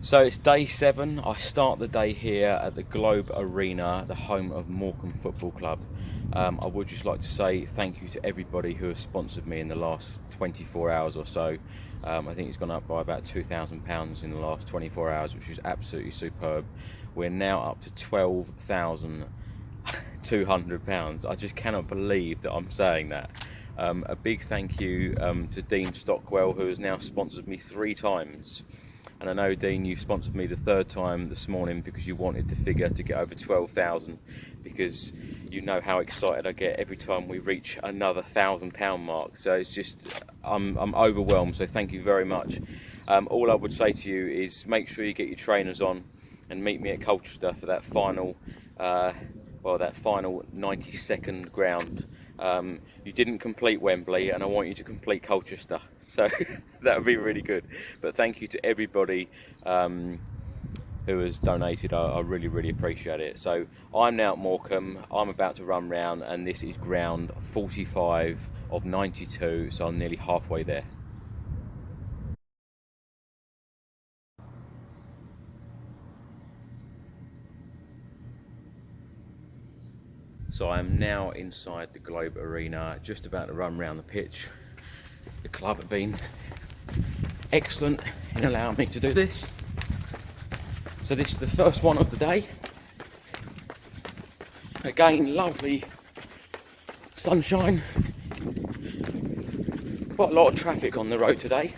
So it's day 7. I start the day here at the Globe Arena, the home of Morecambe Football Club. I would just like to say thank you to everybody who has sponsored me in the last 24 hours or so. I think it's gone up by about £2,000 in the last 24 hours, which is absolutely superb. We're now up to £12,200. I just cannot believe that I'm saying that. A big thank you to Dean Stockwell, who has now sponsored me 3 times. And I know, Dean, you sponsored me the 3rd time this morning because you wanted the figure to get over 12,000, because you know how excited I get every time we reach another £1,000 mark. So it's just, I'm overwhelmed, so thank you very much. All I would say to you is make sure you get your trainers on and meet me at Colchester for that final, that final 92nd ground. You didn't complete Wembley, and I want you to complete Colchester, so that would be really good. But thank you to everybody who has donated. I really appreciate it. So I'm now at Morecambe. I'm about to run round, and this is ground 45 of 92, so I'm nearly halfway there. So I am now inside the Globe Arena, just about to run around the pitch. The club have been excellent in allowing me to do this. So this is the first one of the day. Again, lovely sunshine. Quite a lot of traffic on the road today,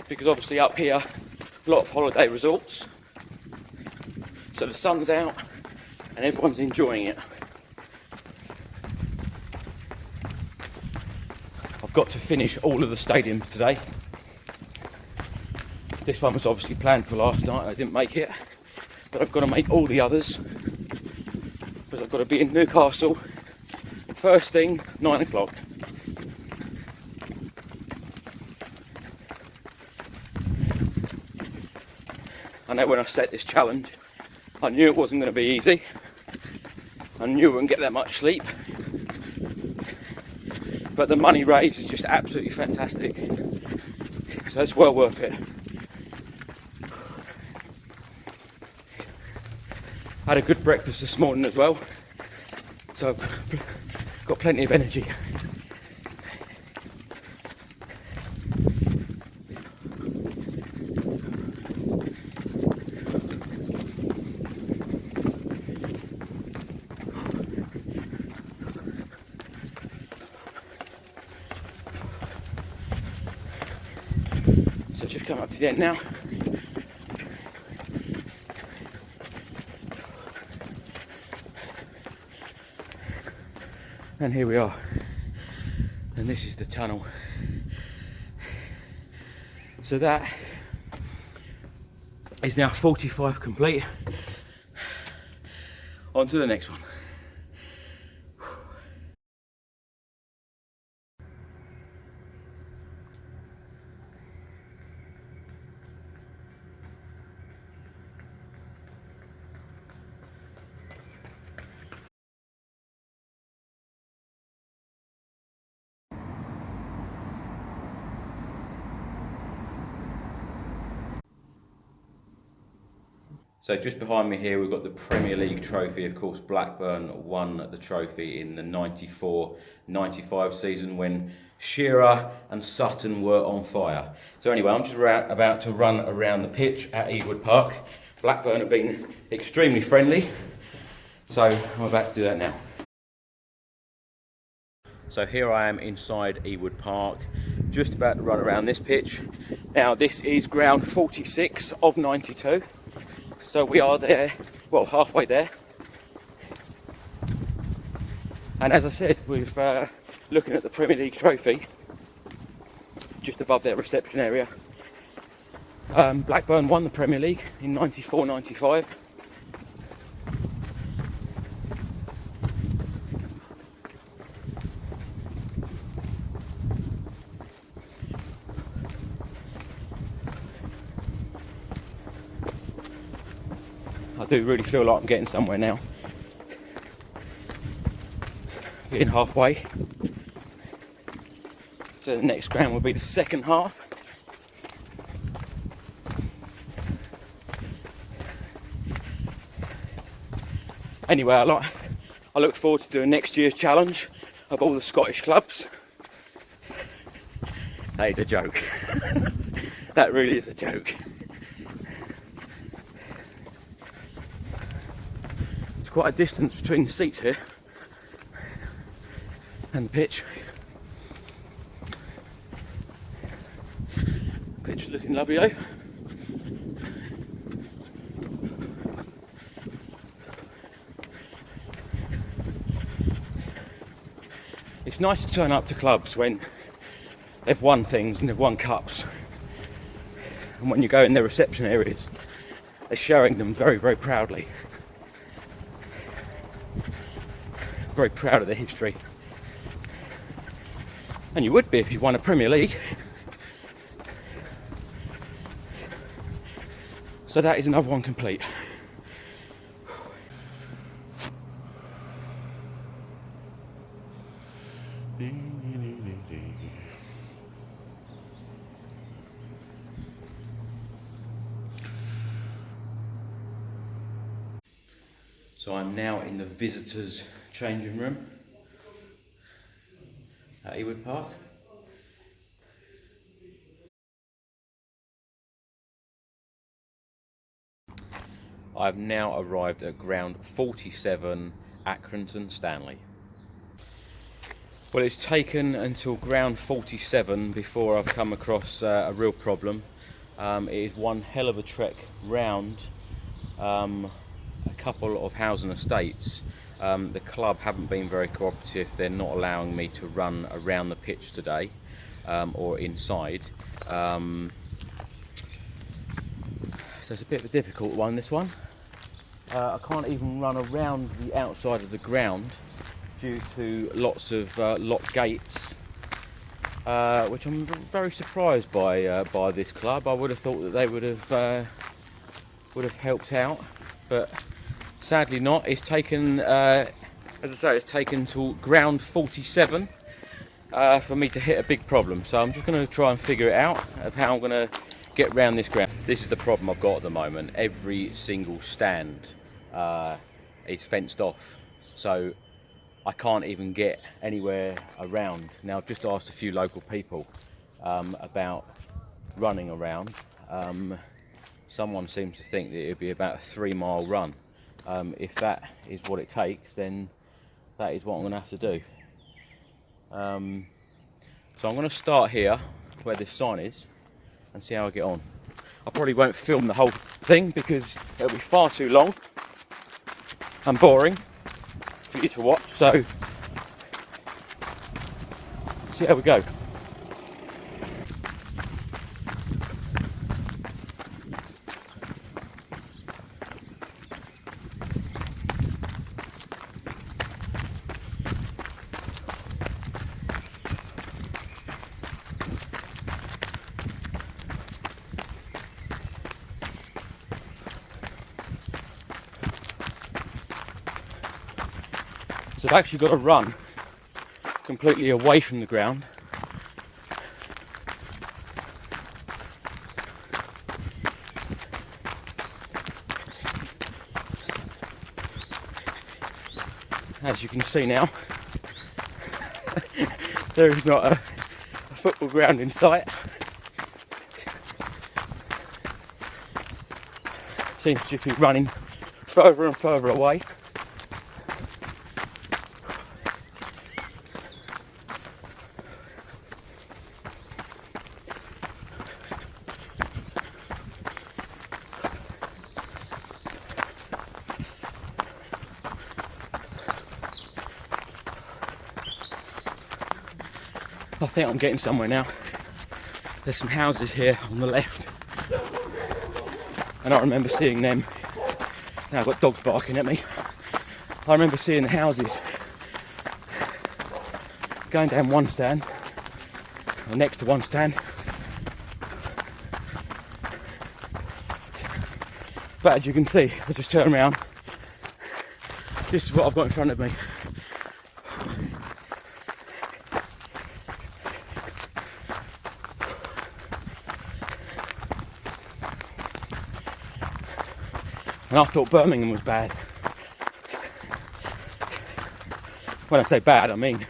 because obviously up here, a lot of holiday resorts. So the sun's out and everyone's enjoying it. I've got to finish all of the stadiums today. This one was obviously planned for last night, I didn't make it, but I've got to make all the others, because I've got to be in Newcastle first thing 9 o'clock. I know when I set this challenge, I knew it wasn't going to be easy. I knew I wouldn't get that much sleep, but the money raised is just absolutely fantastic, so it's well worth it. I had a good breakfast this morning as well, so I've got plenty of energy. So just come up to the end now. And here we are, and this is the tunnel. So that is now 45 complete. On to the next one. So just behind me here, we've got the Premier League trophy. Of course, Blackburn won the trophy in the 94-95 season when Shearer and Sutton were on fire. So anyway, I'm just about to run around the pitch at Ewood Park. Blackburn have been extremely friendly, so I'm about to do that now. So here I am inside Ewood Park, just about to run around this pitch. Now this is ground 46 of 92. So we are there, well, halfway there. And as I said, we're looking at the Premier League trophy, just above their reception area. Blackburn won the Premier League in 94-95. I do really feel like I'm getting somewhere now. Getting halfway. So the next ground will be the second half. Anyway, I look forward to doing next year's challenge of all the Scottish clubs. That is a joke. That really is a joke. There's quite a distance between the seats here and the pitch. Pitch is looking lovely though. It's nice to turn up to clubs when they've won things and they've won cups. And when you go in their reception areas, they're showing them very, very proudly. Very proud of their history. And you would be if you won a Premier League. So that is another one complete. So I'm now in the visitors' changing room at Ewood Park. I've now arrived at ground 47, Accrington, Stanley. Well, it's taken until ground 47 before I've come across a real problem. It is one hell of a trek round a couple of housing estates. The club haven't been very cooperative. They're not allowing me to run around the pitch today or inside. So it's a bit of a difficult one, this one. I can't even run around the outside of the ground due to lots of locked gates, which I'm very surprised by this club. I would have thought that they would have helped out, but sadly not. It's taken, as I say, it's taken till ground 47 for me to hit a big problem. So I'm just going to try and figure it out of how I'm going to get around this ground. This is the problem I've got at the moment. Every single stand is fenced off, so I can't even get anywhere around. Now I've just asked a few local people about running around. Someone seems to think that it would be about a 3-mile run. If that is what it takes, then that is what I'm going to have to do. So I'm going to start here where this sign is and see how I get on. I probably won't film the whole thing because it'll be far too long and boring for you to watch, so see how we go. So I've actually got to run completely away from the ground. As you can see now, there is not a football ground in sight. Seems to be running further and further away. I think I'm getting somewhere now. There's some houses here on the left, and I remember seeing them. Now I've got dogs barking at me. I remember seeing the houses going down one stand, or next to one stand. But as you can see, I just turn around. This is what I've got in front of me. And I thought Birmingham was bad. when I say bad, I mean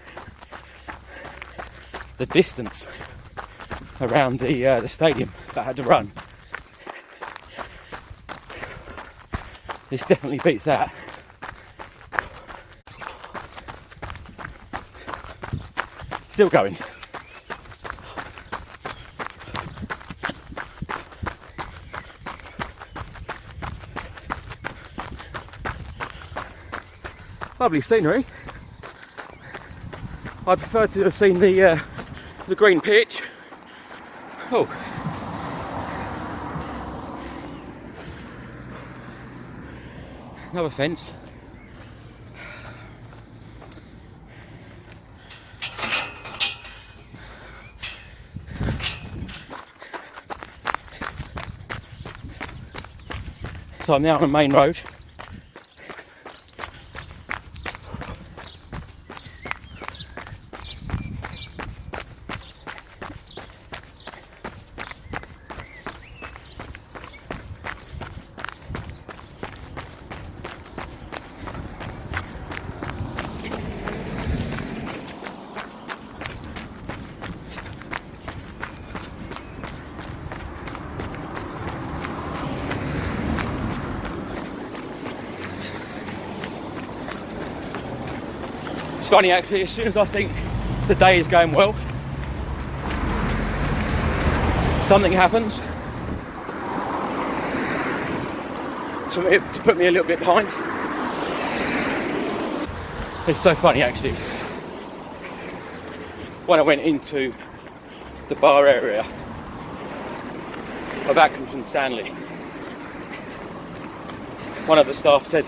the distance around the stadium that I had to run. This definitely beats that. Still going. Lovely scenery. I prefer to have seen the green pitch. Oh. Another fence. So I'm now on the main road. Funny actually, as soon as I think the day is going well, something happens to put me a little bit behind. It's so funny actually, when I went into the bar area of Accrington Stanley, one of the staff said,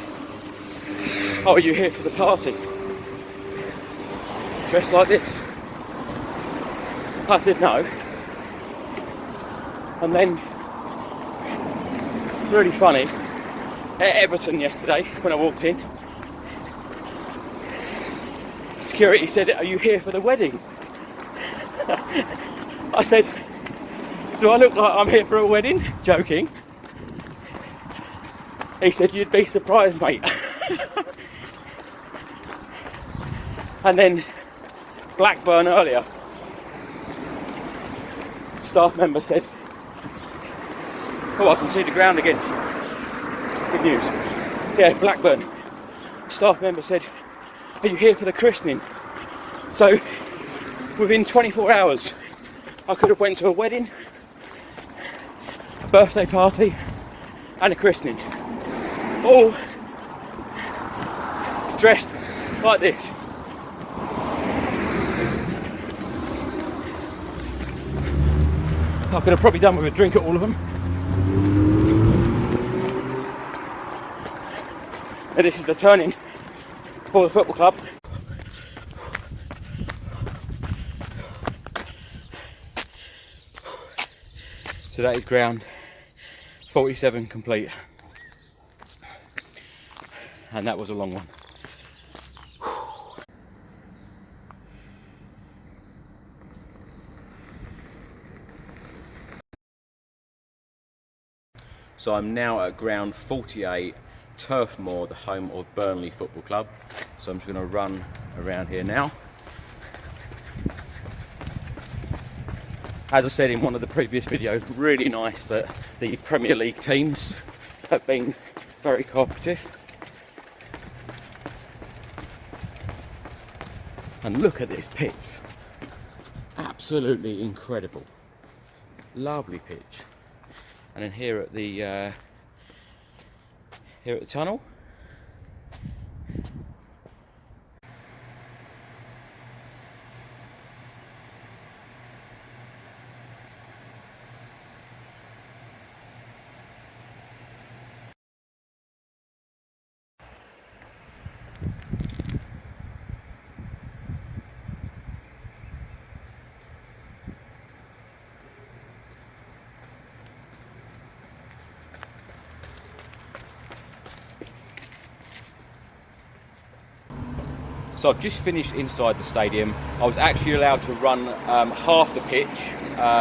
"Oh, are you here for the party? Dressed like this?" I said no. And then, really funny, at Everton yesterday when I walked in, security said, "Are you here for the wedding?" I said, "Do I look like I'm here for a wedding?" Joking. He said, "You'd be surprised, mate." And then Blackburn earlier, staff member said, "Oh, I can see the ground again." Good news. Yeah, Blackburn. Staff member said, "Are you here for the christening?" So within 24 hours, I could have went to a wedding, a birthday party, and a christening, all dressed like this. I could have probably done with a drink at all of them. And this is the turning for the football club. So that is ground 47 complete. And that was a long one. So I'm now at ground 48, Turf Moor, the home of Burnley Football Club. So I'm just going to run around here now. As I said in one of the previous videos, really nice that the Premier League teams have been very cooperative. And look at this pitch. Absolutely incredible. Lovely pitch. And then here at the tunnel. So I've just finished inside the stadium. I was actually allowed to run half the pitch,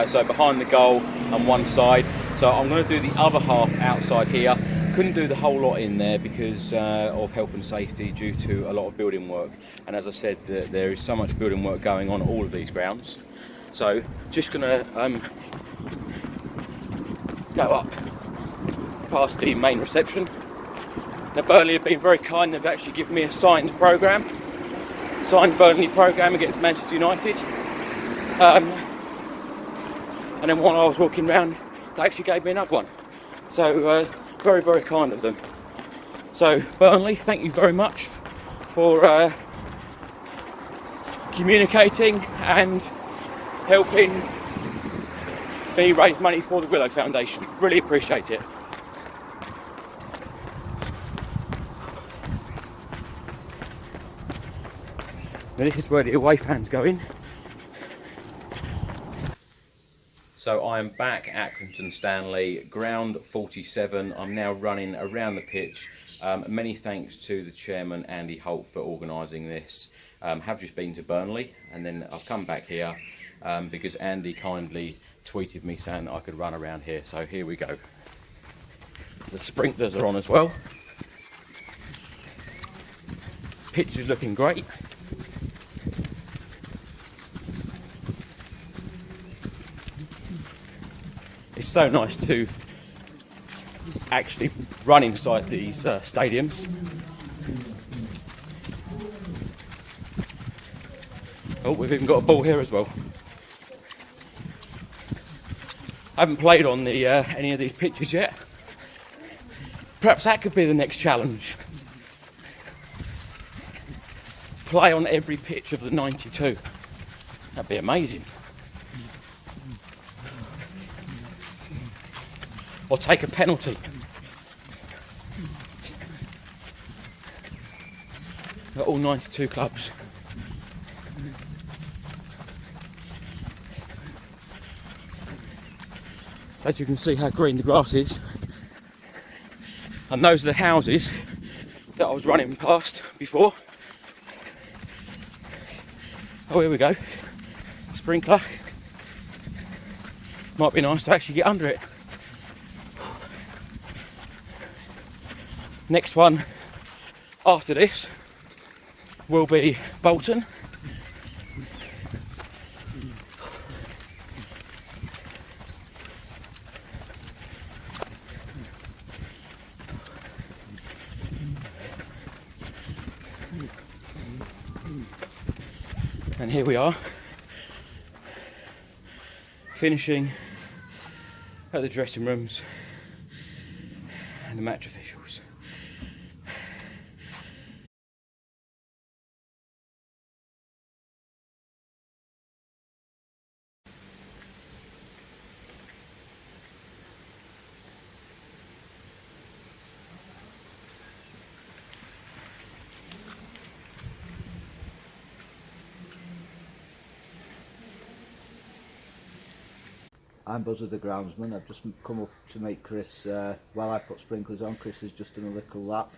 so behind the goal and one side. So I'm going to do the other half outside here. Couldn't do the whole lot in there because of health and safety due to a lot of building work, and as I said, there is so much building work going on at all of these grounds. So just gonna go up past the main reception. Now Burnley have been very kind, they've actually given me a signed Burnley programme against Manchester United. And then while I was walking around, they actually gave me another one. So very, very kind of them. So Burnley, thank you very much for communicating and helping me raise money for the Willow Foundation. Really appreciate it. Now this is where the away fans go in. So I am back at Accrington Stanley, ground 47. I'm now running around the pitch. Many thanks to the chairman, Andy Holt, for organising this. Have just been to Burnley, and then I've come back here because Andy kindly tweeted me saying that I could run around here. So here we go. The sprinklers are on as well. Pitch is looking great. It's so nice to actually run inside these stadiums. Oh, we've even got a ball here as well. I haven't played on the any of these pitches yet. Perhaps that could be the next challenge. Play on every pitch of the 92. That'd be amazing. Or take a penalty. At all 92 clubs. So as you can see how green the grass is. And those are the houses that I was running past before. Oh, here we go. Sprinkler. Might be nice to actually get under it. Next one after this will be Bolton. And here we are, finishing at the dressing rooms and the match officials. I'm Buzzer the groundsman. I've just come up to meet Chris while I put sprinklers on. Chris has just done a little lap,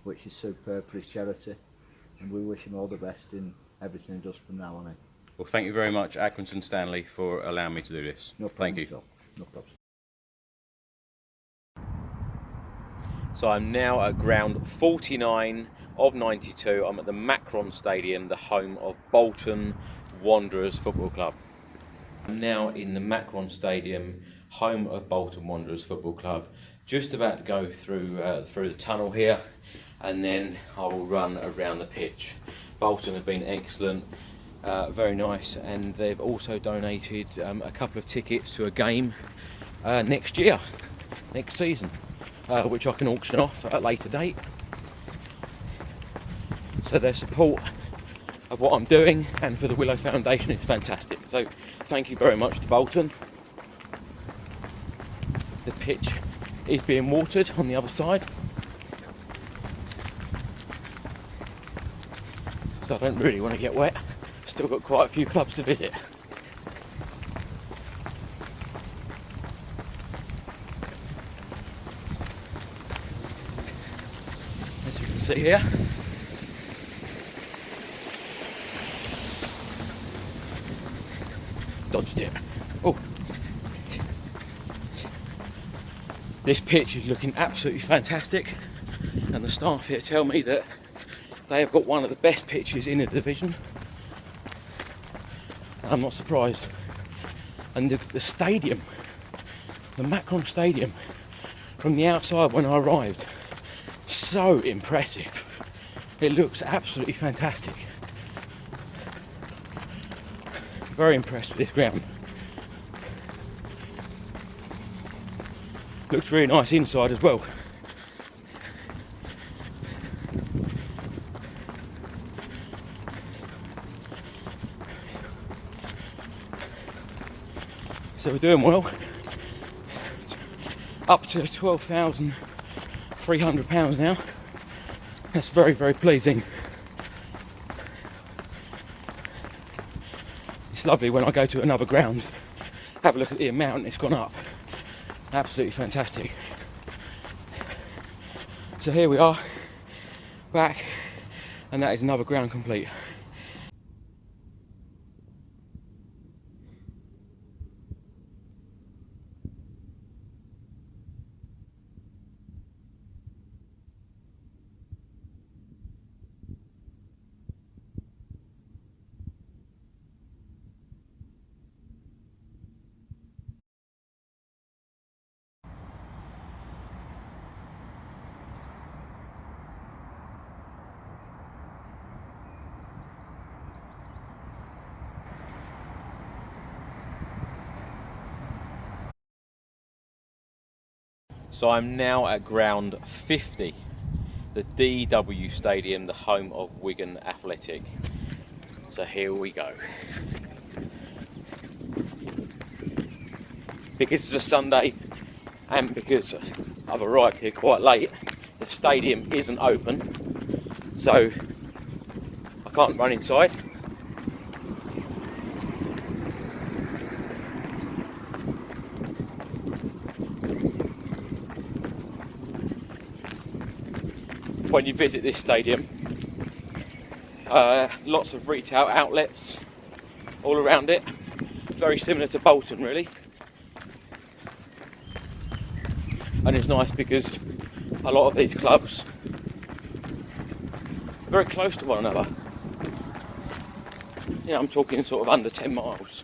which is superb for his charity, and we wish him all the best in everything he does from now on in. Well, thank you very much, Accrington Stanley, for allowing me to do this. No problem. Thank you. At all. No problem. So I'm now at ground 49 of 92. I'm at the Macron Stadium, the home of Bolton Wanderers Football Club. I'm now in the Macron Stadium, home of Bolton Wanderers Football Club. Just about to go through the tunnel here, and then I will run around the pitch. Bolton have been excellent, very nice, and they've also donated a couple of tickets to a game next season, which I can auction off at a later date. So their support of what I'm doing and for the Willow Foundation is fantastic. So thank you very much to Bolton. The pitch is being watered on the other side, so I don't really want to get wet. Still got quite a few clubs to visit. As you can see here, dodged it. Oh, This pitch is looking absolutely fantastic, and the staff here tell me that they have got one of the best pitches in the division. I'm not surprised. And the stadium, the Macron Stadium, from the outside when I arrived, so impressive. It looks absolutely fantastic. Very impressed with this ground. Looks really nice inside as well. So we're doing well. Up to £12,300 now. That's very, very pleasing. It's lovely when I go to another ground, have a look at the amount it's gone up. Absolutely fantastic. So here we are, back, and that is another ground complete. So I'm now at ground 50, the DW Stadium, the home of Wigan Athletic. So here we go. Because it's a Sunday and because I've arrived here quite late, the stadium isn't open, so I can't run inside. When you visit this stadium, lots of retail outlets all around it, very similar to Bolton really, and it's nice because a lot of these clubs are very close to one another. You know, I'm talking sort of under 10 miles.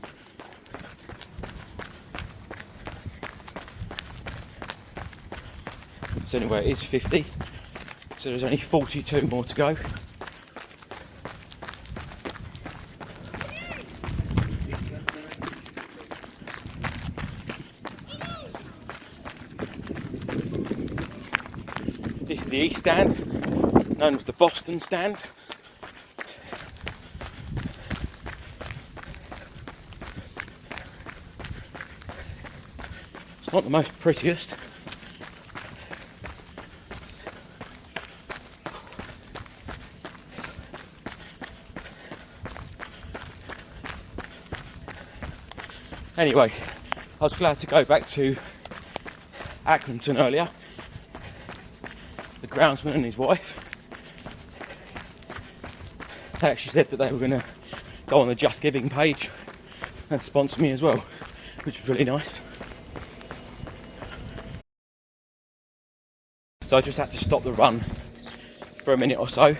So anyway, it's 50. So there's only 42 more to go. This is the East Stand, known as the Boston Stand. It's not the most prettiest. Anyway, I was glad to go back to Accrington earlier. The groundsman and his wife, they actually said that they were going to go on the Just Giving page and sponsor me as well, which was really nice. So I just had to stop the run for a minute or so.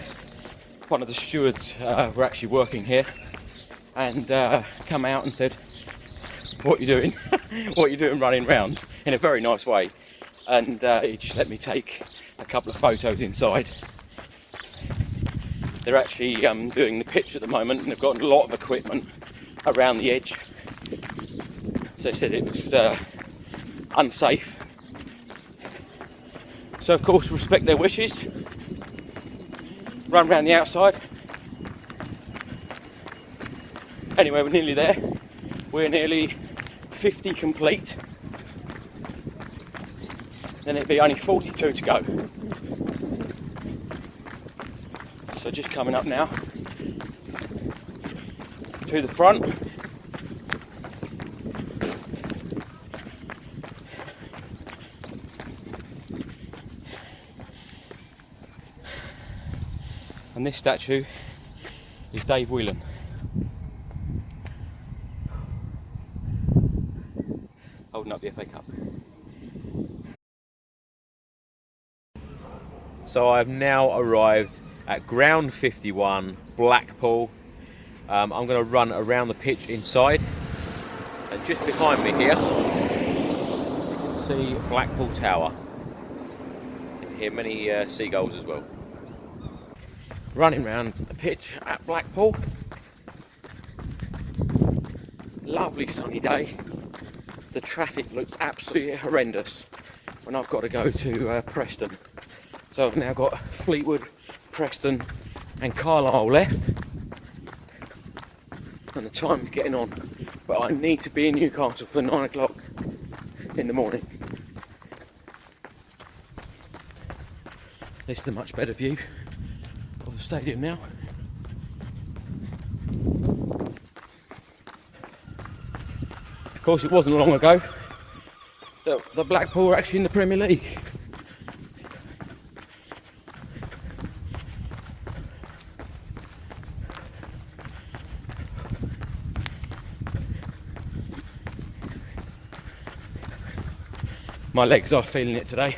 One of the stewards were actually working here and come out and said, "What are you doing? What are you doing running round?" in a very nice way, and he just let me take a couple of photos inside. They're actually doing the pitch at the moment, and they've got a lot of equipment around the edge, so they said it was unsafe. So of course respect their wishes, run around the outside. Anyway, we're nearly there. We're nearly 50 complete. Then it'd be only 42 to go. So just coming up now to the front. And this statue is Dave Whelan. Holding up the FA Cup. So I've now arrived at ground 51, Blackpool. I'm going to run around the pitch inside, and just behind me here you can see Blackpool Tower. You can hear many seagulls as well. Running around the pitch at Blackpool. Lovely sunny day. The traffic looks absolutely horrendous when I've got to go to Preston. So I've now got Fleetwood, Preston and Carlisle left, and the time's getting on, but I need to be in Newcastle for 9 o'clock in the morning. This is a much better view of the stadium now. Of course, it wasn't long ago that the Blackpool were actually in the Premier League. My legs are feeling it today.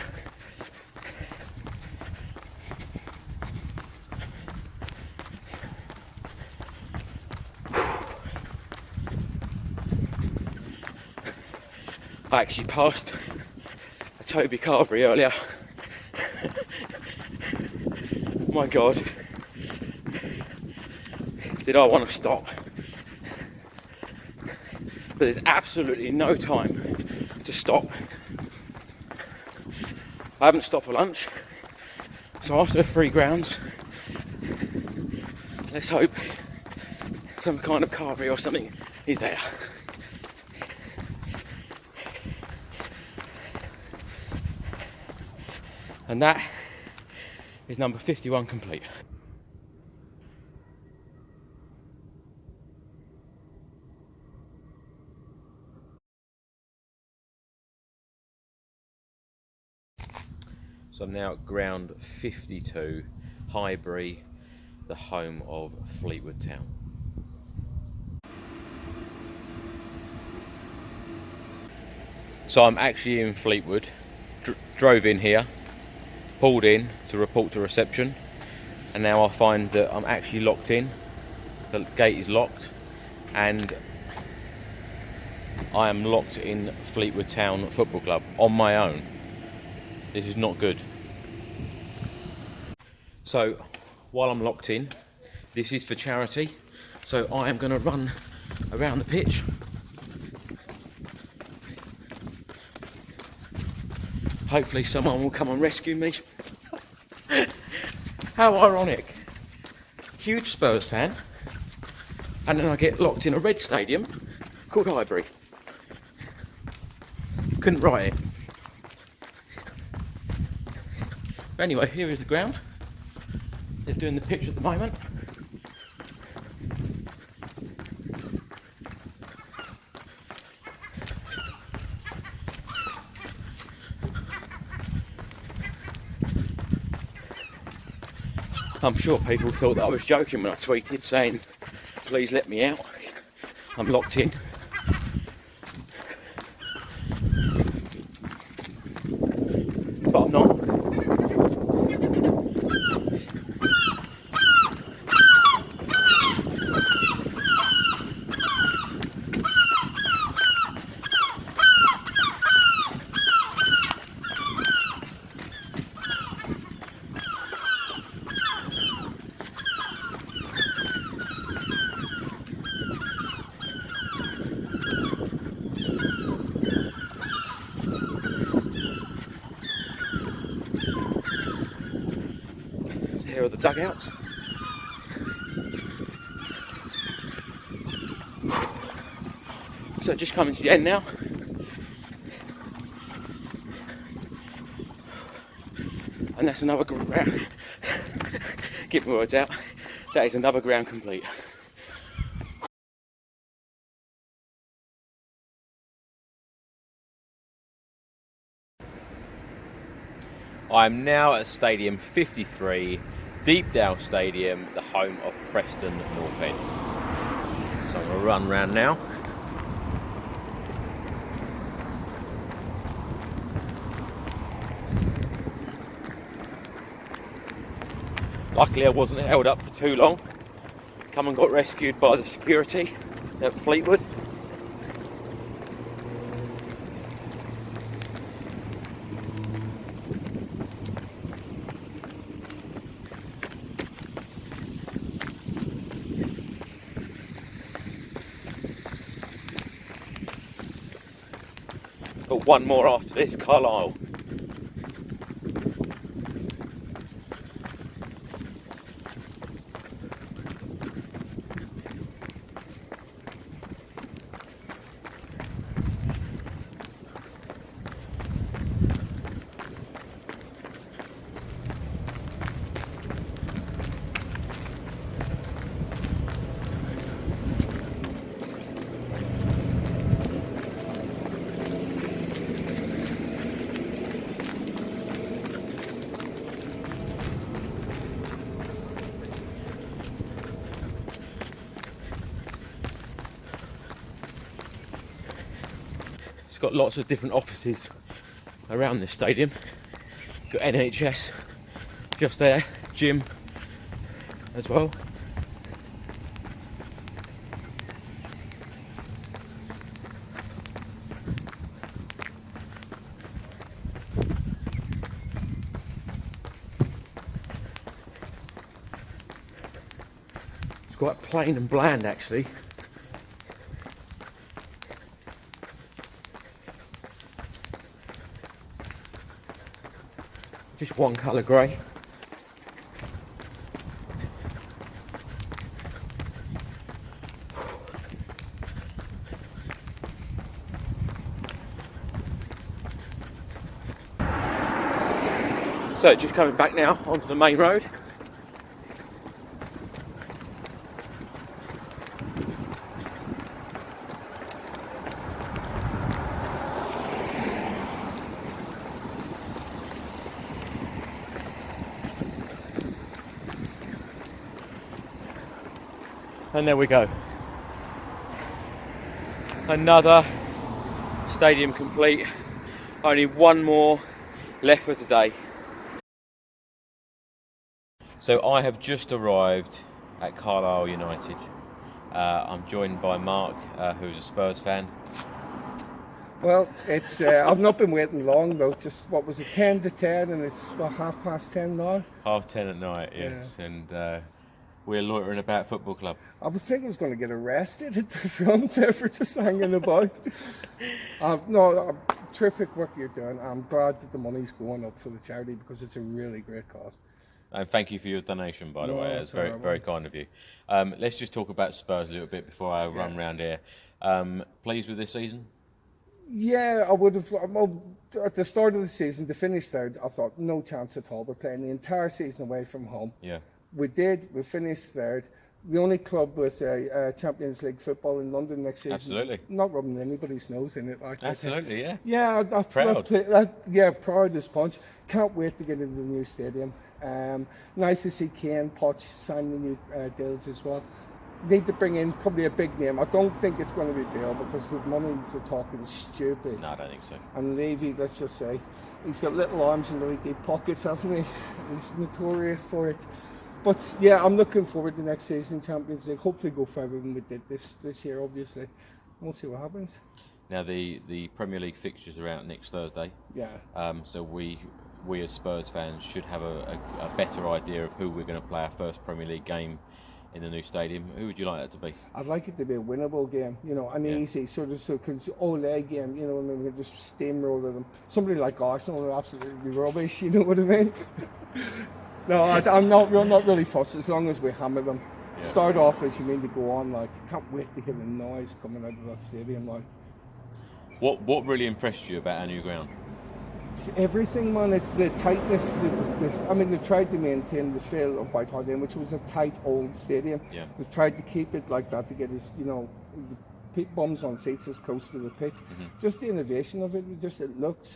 I actually passed a Toby Carvery earlier. My God, did I want to stop? But there's absolutely no time to stop. I haven't stopped for lunch, so after the 3 grounds, let's hope some kind of carvery or something is there. And that is number 51 complete. So I'm now at ground 52, Highbury, the home of Fleetwood Town. So I'm actually in Fleetwood, drove in here, pulled in to report to reception, and now I find that I'm actually locked in. The gate is locked and I am locked in Fleetwood Town Football Club on my own. This is not good. So while I'm locked in, this is for charity, so I am going to run around the pitch. Hopefully someone will come and rescue me. How ironic. Huge Spurs fan, and then I get locked in a red stadium called Highbury. Couldn't write it. But anyway, here is the ground. They're doing the pitch at the moment. I'm sure people thought that I was joking when I tweeted saying, please let me out, I'm locked in. But I'm not. Here are the dugouts. So just coming to the end now. And that's another ground. Get my words out. That is another ground complete. I'm now at Stadium 53, Deepdale Stadium, the home of Preston North End. So I'm going to run round now. Luckily I wasn't held up for too long. Come and got rescued by the security at Fleetwood. Got one more after this, Carlisle. Got lots of different offices around this stadium. Got NHS just there, gym as well. It's quite plain and bland actually. Just one colour grey. So just coming back now onto the main road. And there we go. Another stadium complete. Only one more left for today. So I have just arrived at Carlisle United. I'm joined by Mark, who's a Spurs fan. Well, it's I've not been waiting long though. Just what was it, 10 to 10, and it's what, 10:30 now. 10:30 at night, yes, yeah. And we're loitering about football club. I was thinking I was going to get arrested at the front there for just hanging about. No, terrific work you're doing. I'm glad that the money's going up for the charity because it's a really great cause. And thank you for your donation, by the way. That's very, very kind of you. Let's just talk about Spurs a little bit before I run round here. Pleased with this season? Yeah, I would have. Well, at the start of the season, to finish third, I thought no chance at all. We're playing the entire season away from home. Yeah. We did. We finished third. The only club with Champions League football in London next season. Absolutely. Not rubbing anybody's nose in it. Absolutely, yeah. Yeah, proud proud as punch. Can't wait to get into the new stadium. Nice to see Kane, Poch sign the new deals as well. Need to bring in probably a big name. I don't think it's going to be Bale because the money they're talking is stupid. No, I don't think so. And Levy, let's just say, he's got little arms and really deep pockets, hasn't he? He's notorious for it. But yeah, I'm looking forward to next season, Champions League. Hopefully go further than we did this year, obviously. We'll see what happens. Now the Premier League fixtures are out next Thursday. Yeah. So we as Spurs fans should have a better idea of who we're going to play our first Premier League game in the new stadium. Who would you like that to be? I'd like it to be a winnable game, an easy sort of all-leg game, and then we just steamroll them. Somebody like Arsenal are absolutely rubbish, you know what I mean? No, we're not really fussed as long as we hammer them. Yeah. Start off as you mean to go on, can't wait to hear the noise coming out of that stadium, What really impressed you about our new ground? It's everything, man. It's the tightness. They tried to maintain the feel of White Hart Lane, which was a tight old stadium. Yeah. They tried to keep it like that to get the bums on seats as close to the pitch. Mm-hmm. Just the innovation of it. It looks.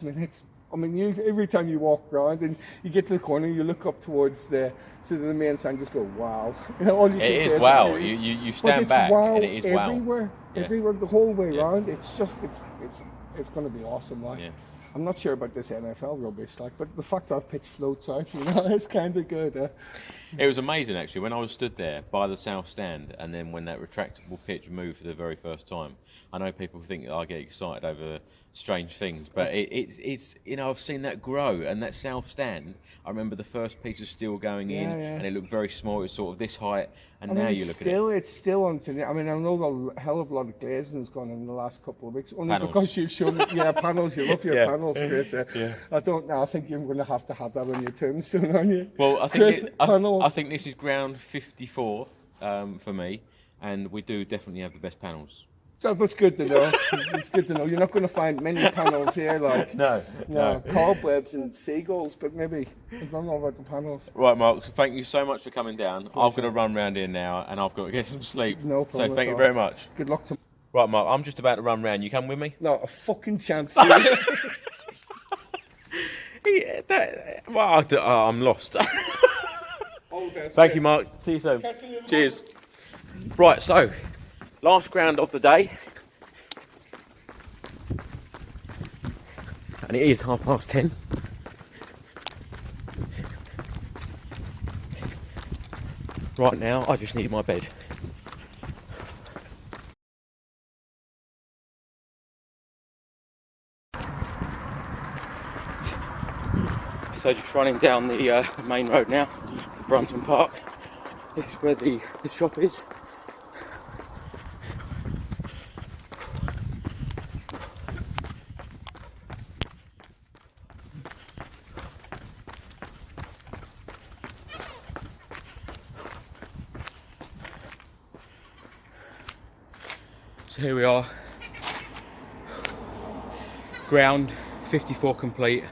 Every time you walk around and you get to the corner, you look up towards the main sign, just go wow. All you can say is wow. You stand back, wow, and it is wow. Everywhere, the whole way around. It's just it's going to be awesome, Yeah. I'm not sure about this NFL rubbish, but the fact that pitch floats out, it's kind of good. It was amazing actually when I was stood there by the south stand, and then when that retractable pitch moved for the very first time. I know people think that I get excited over strange things, but it's you know, I've seen that grow, and that south stand. I remember the first piece of steel going in, and it looked very small. It was sort of this height, and now you look at it. It's still unfinished. I mean, I know a hell of a lot of glazing has gone in the last couple of weeks. Only Panels. because you've shown me, panels. You love your panels, Chris. I don't know. I think you're going to have that on your tombstone, aren't you? Well, I think Chris, panels. I think this is ground 54 for me, and we do definitely have the best panels. That's good to know. It's good to know. You're not going to find many panels here, like No. cobwebs and seagulls, but maybe I don't know about the panels. Right, Mark. So thank you so much for coming down. I'm going to run round here now, and I've got to get some sleep. No problem. So thank you very much. Good luck to. Right, Mark. I'm just about to run round. You come with me? Not a fucking chance. I'm lost. All the best, Thank Chris. you, Mark. See you soon. Catch you later. Cheers. Right, so last ground of the day, and it is 10:30. Right now, I just need my bed. So just running down the main road now, Brunton Park. This is where the shop is. So here we are, ground 54 complete,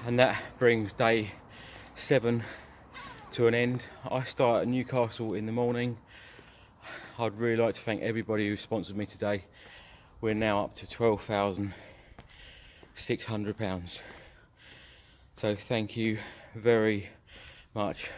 and that brings day 7 to an end. I start at Newcastle in the morning. I'd really like to thank everybody who sponsored me today. We're now up to £12,600. So thank you very much.